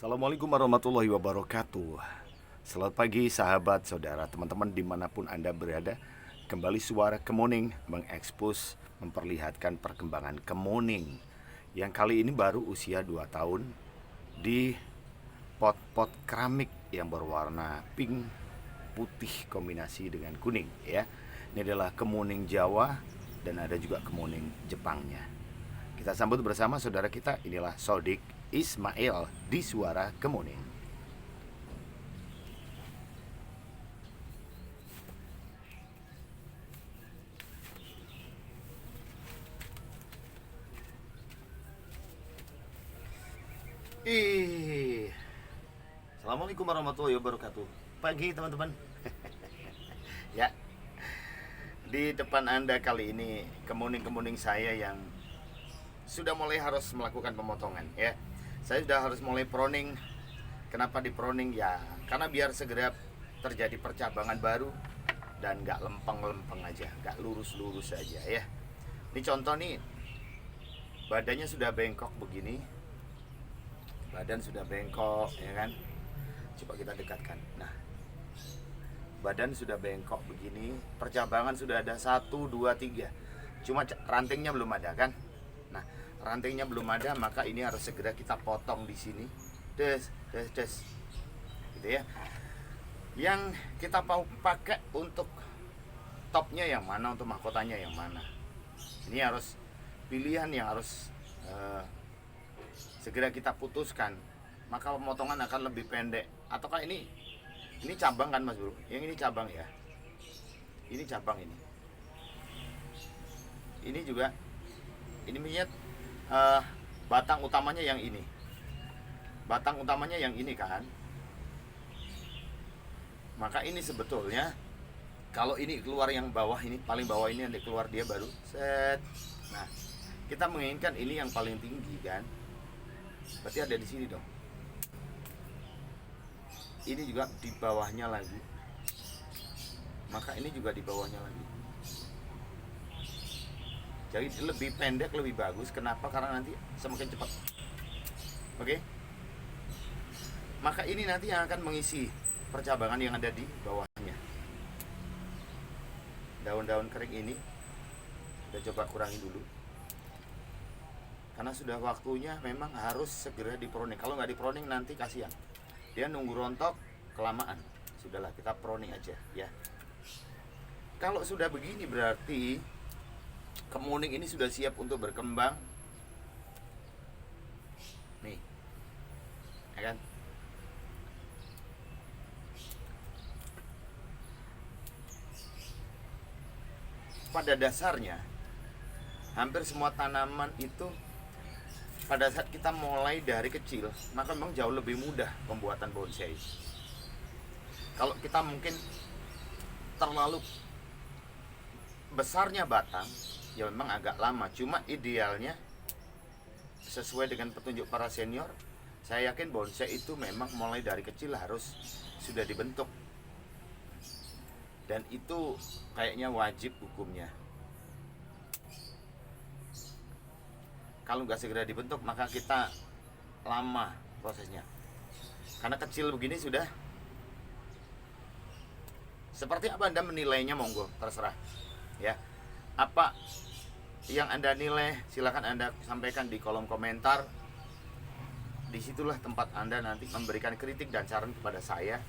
Assalamualaikum warahmatullahi wabarakatuh. Selamat pagi sahabat, saudara, teman-teman dimanapun Anda berada. Kembali suara Kemuning mengekspos, memperlihatkan perkembangan kemuning yang kali ini baru usia 2 tahun di pot-pot keramik yang berwarna pink, putih kombinasi dengan kuning ya. Ini adalah kemuning Jawa dan ada juga kemuning Jepangnya. Kita sambut bersama saudara kita, inilah Sodik Ismail di Suara Kemuning. Assalamualaikum warahmatullahi wabarakatuh. Pagi teman-teman. Ya, di depan Anda kali ini kemuning-kemuning saya yang sudah mulai harus melakukan pemotongan ya. Saya sudah harus mulai proning. Kenapa di proning ya? Karena biar segera terjadi percabangan baru dan nggak lempeng-lempeng aja, nggak lurus-lurus aja ya. Ini contoh nih, badannya sudah bengkok begini, badan sudah bengkok ya kan. Coba kita dekatkan. Nah, badan sudah bengkok begini, percabangan sudah ada 1, 2, 3. Cuma rantingnya belum ada kan. Nah, rantingnya belum ada, maka ini harus segera kita potong di sini. Des. Gitu ya. Yang kita mau pakai untuk topnya yang mana, untuk mahkotanya yang mana. Ini harus pilihan yang harus segera kita putuskan. Maka pemotongan akan lebih pendek. Ataukah ini cabang kan Mas Bro? Yang ini cabang ya. Ini cabang ini. Ini juga ini minyak batang utamanya yang ini. Batang utamanya yang ini kan. Maka ini sebetulnya kalau ini keluar yang bawah ini, paling bawah ini nanti keluar dia baru set. Nah, kita menginginkan ini yang paling tinggi kan. Berarti ada di sini dong. Ini juga di bawahnya lagi. Maka ini juga di bawahnya lagi. Jadi lebih pendek lebih bagus. Kenapa? Karena nanti semakin cepat. Oke? Maka ini nanti yang akan mengisi percabangan yang ada di bawahnya. Daun-daun kering ini kita coba kurangi dulu. Karena sudah waktunya memang harus segera diproning. Kalau nggak diproning nanti kasihan. Dia nunggu rontok kelamaan. Sudahlah, kita proning aja ya. Kalau sudah begini berarti kemuning ini sudah siap untuk berkembang. Nih. Ya kan? Pada dasarnya hampir semua tanaman itu pada saat kita mulai dari kecil, maka memang jauh lebih mudah pembuatan bonsai. Kalau kita mungkin terlalu besarnya batang, ya memang agak lama. Cuma idealnya sesuai dengan petunjuk para senior, saya yakin bonsai itu memang mulai dari kecil harus sudah dibentuk. Dan itu kayaknya wajib hukumnya. Kalau nggak segera dibentuk maka kita lama prosesnya. Karena kecil begini sudah. Seperti apa Anda menilainya, monggo terserah ya. Apa yang Anda nilai silakan Anda sampaikan di kolom komentar. Disitulah tempat Anda nanti memberikan kritik dan saran kepada saya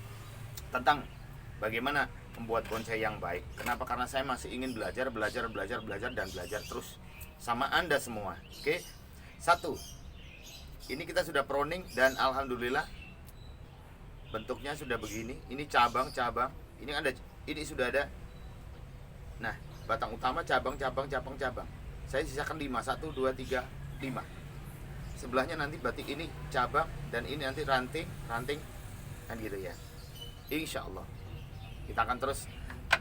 tentang bagaimana membuat bonsai yang baik. Kenapa? Karena saya masih ingin belajar dan belajar terus sama Anda semua. Oke. 1. Ini kita sudah proning dan alhamdulillah bentuknya sudah begini. Ini cabang-cabang. Ini sudah ada. Nah, batang utama cabang. Saya sisakan 5. 1 2 3 5. Sebelahnya nanti berarti ini cabang dan ini nanti ranting kan gitu ya. Insya Allah kita akan terus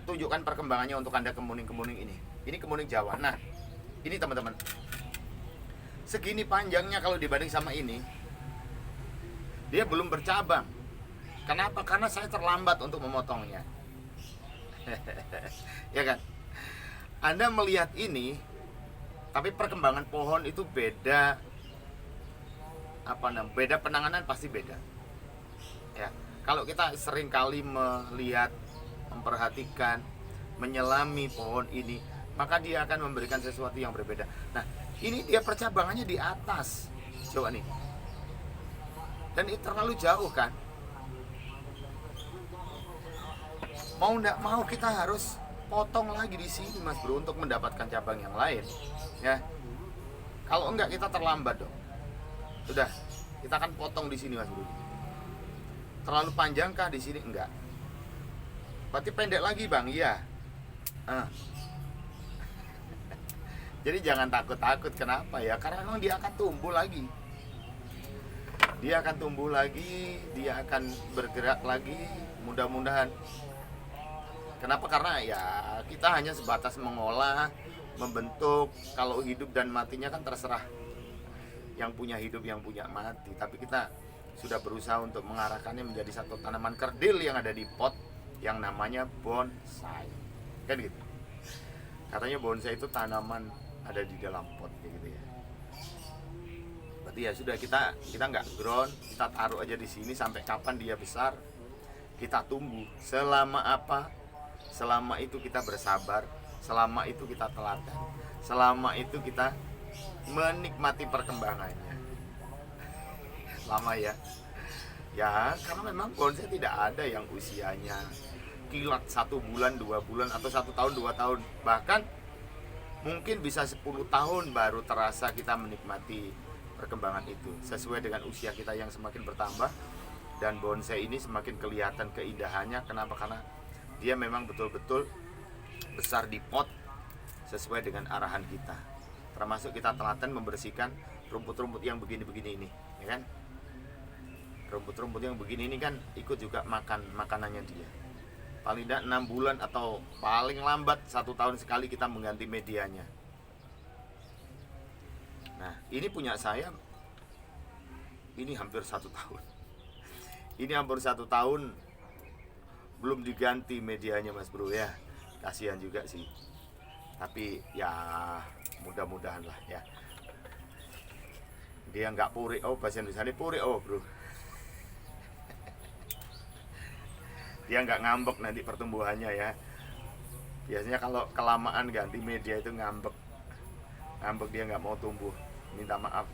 tunjukkan perkembangannya untuk Anda kemuning-kemuning ini. Ini kemuning Jawa. Nah, ini teman-teman, segini panjangnya kalau dibanding sama ini, dia belum bercabang. Kenapa? Karena saya terlambat untuk memotongnya. Ya kan? Anda melihat ini, tapi perkembangan pohon itu beda beda penanganan pasti beda. Ya, kalau kita sering kali melihat, memperhatikan, menyelami pohon ini, maka dia akan memberikan sesuatu yang berbeda. Nah, ini dia percabangannya di atas. Coba nih. Dan itu terlalu jauh kan? Mau nggak mau kita harus potong lagi di sini Mas Bro untuk mendapatkan cabang yang lain. Ya. Kalau enggak kita terlambat dong. Sudah, kita akan potong di sini Mas Bro. Terlalu panjangkah di sini? Enggak. Berarti pendek lagi Bang, iya. Jadi jangan takut-takut, kenapa ya? Karena memang dia akan tumbuh lagi. Dia akan tumbuh lagi, dia akan bergerak lagi, mudah-mudahan. Kenapa? Karena ya kita hanya sebatas mengolah, membentuk. Kalau hidup dan matinya kan terserah yang punya hidup, yang punya mati. Tapi kita sudah berusaha untuk mengarahkannya menjadi satu tanaman kerdil yang ada di pot yang namanya bonsai. Kan gitu. Katanya bonsai itu tanaman ada di dalam pot gitu ya. Berarti ya sudah, kita nggak ground, kita taruh aja di sini sampai kapan dia besar. Kita tunggu. Selama apa? Selama itu kita bersabar, selama itu kita teladan, selama itu kita menikmati perkembangannya. Lama ya. Ya, karena memang bonsai tidak ada yang usianya kilat 1 bulan, 2 bulan, atau 1 tahun, 2 tahun. Bahkan mungkin bisa 10 tahun baru terasa kita menikmati perkembangan itu. Sesuai dengan usia kita yang semakin bertambah, dan bonsai ini semakin kelihatan keindahannya. Kenapa? Karena dia memang betul-betul besar di pot sesuai dengan arahan kita. Termasuk kita telaten membersihkan rumput-rumput yang begini-begini ini, ya kan? Rumput-rumput yang begini ini kan ikut juga makanannya dia. Paling tidak 6 bulan atau paling lambat 1 tahun sekali kita mengganti medianya. Nah, ini punya saya, ini hampir 1 tahun. Ini hampir 1 tahun belum diganti medianya Mas Bro ya. Kasihan juga sih. Tapi ya mudah-mudahan lah ya. Dia nggak puri, bahasa Indonesia ini puri bro. Dia nggak ngambek nanti pertumbuhannya ya. Biasanya kalau kelamaan ganti media itu ngambek dia nggak mau tumbuh. Minta maaf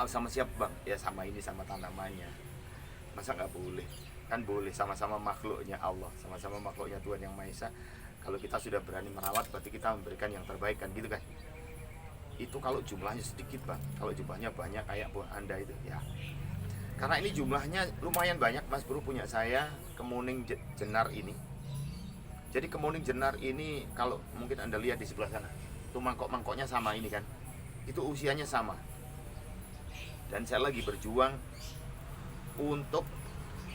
sama siapa Bang? Ya sama ini, sama tanamannya. Masa nggak boleh? Kan boleh, sama-sama makhluknya Allah, sama-sama makhluknya Tuhan Yang Maha Esa. Kalau kita sudah berani merawat, berarti kita memberikan yang terbaik kan, gitu kan? Itu kalau jumlahnya sedikit Bang. Kalau jumlahnya banyak kayak buah Anda itu ya. Karena ini jumlahnya lumayan banyak Mas Bro punya saya, kemuning jenar ini. Jadi kemuning jenar ini kalau mungkin Anda lihat di sebelah sana, itu mangkok-mangkoknya sama ini kan. Itu usianya sama. Dan saya lagi berjuang untuk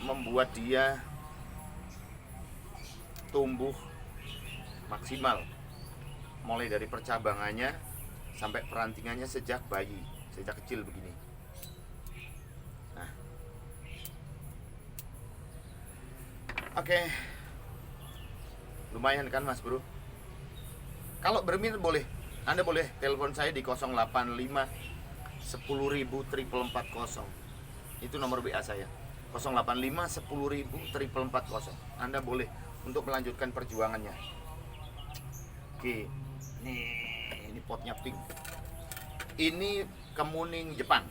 membuat dia tumbuh maksimal, mulai dari percabangannya sampai perantingannya sejak bayi, sejak kecil begini. Nah, oke. Lumayan kan Mas Bro? Kalau berminat boleh, Anda boleh telepon saya di 085 10.000 440. Itu nomor WA saya. 085 10.000 440. Anda boleh untuk melanjutkan perjuangannya. Oke. Ini potnya pink. Ini kemuning Jepang.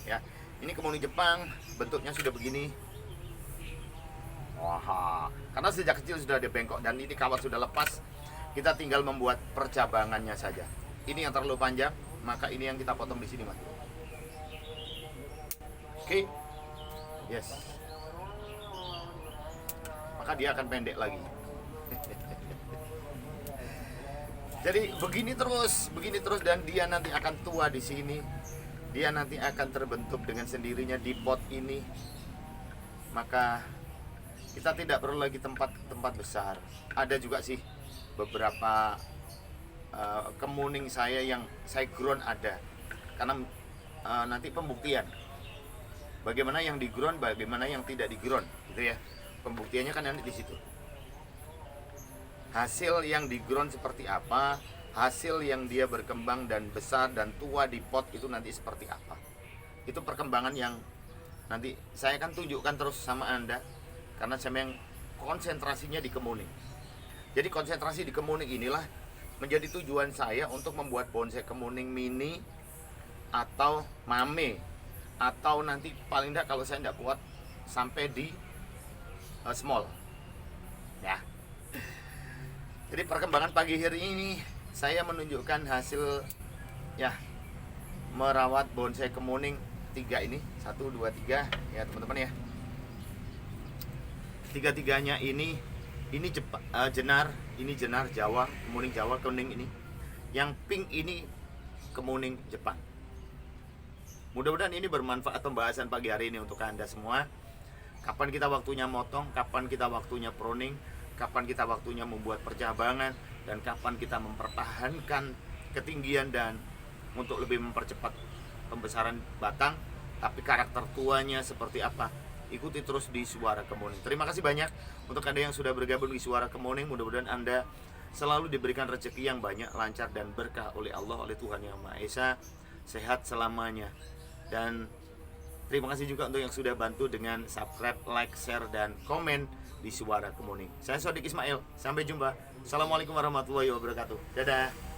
Ya. Ini kemuning Jepang, bentuknya sudah begini. Wah, karena sejak kecil sudah ada bengkok dan ini kawat sudah lepas. Kita tinggal membuat percabangannya saja. Ini yang terlalu panjang, maka ini yang kita potong di sini, Mas. Oke. Yes. Maka dia akan pendek lagi. Jadi begini terus dan dia nanti akan tua di sini. Dia nanti akan terbentuk dengan sendirinya di pot ini. Maka kita tidak perlu lagi tempat besar. Ada juga sih beberapa kemuning saya yang saya ground ada. Karena nanti pembuktian bagaimana yang di ground, bagaimana yang tidak di ground, gitu ya. Pembuktiannya kan nanti di situ. Hasil yang di ground seperti apa, hasil yang dia berkembang dan besar dan tua di pot itu nanti seperti apa. Itu perkembangan yang nanti saya akan tunjukkan terus sama Anda, karena saya yang konsentrasinya di kemuning. Jadi konsentrasi di kemuning inilah menjadi tujuan saya untuk membuat bonsai kemuning mini atau mame, atau nanti paling tidak kalau saya tidak kuat sampai di small ya. Jadi perkembangan pagi hari ini saya menunjukkan hasil ya merawat bonsai kemuning 3 ini, 1, 2, 3 ya teman-teman ya. Tiga-tiganya ini jenar, ini jenar Jawa, kemuning Jawa kuning ini. Yang pink ini kemuning Jepang. Mudah-mudahan ini bermanfaat pembahasan pagi hari ini untuk Anda semua. Kapan kita waktunya motong, kapan kita waktunya pruning, kapan kita waktunya membuat percabangan, dan kapan kita mempertahankan ketinggian dan untuk lebih mempercepat pembesaran batang. Tapi karakter tuanya seperti apa? Ikuti terus di Suara Kemuning. Terima kasih banyak untuk Anda yang sudah bergabung di Suara Kemuning. Mudah-mudahan Anda selalu diberikan rezeki yang banyak, lancar dan berkah oleh Allah, oleh Tuhan Yang Maha Esa, sehat selamanya. Dan terima kasih juga untuk yang sudah bantu dengan subscribe, like, share, dan komen di Suara Kemuning. Saya Sodik Ismail. Sampai jumpa. Assalamualaikum warahmatullahi wabarakatuh. Dadah.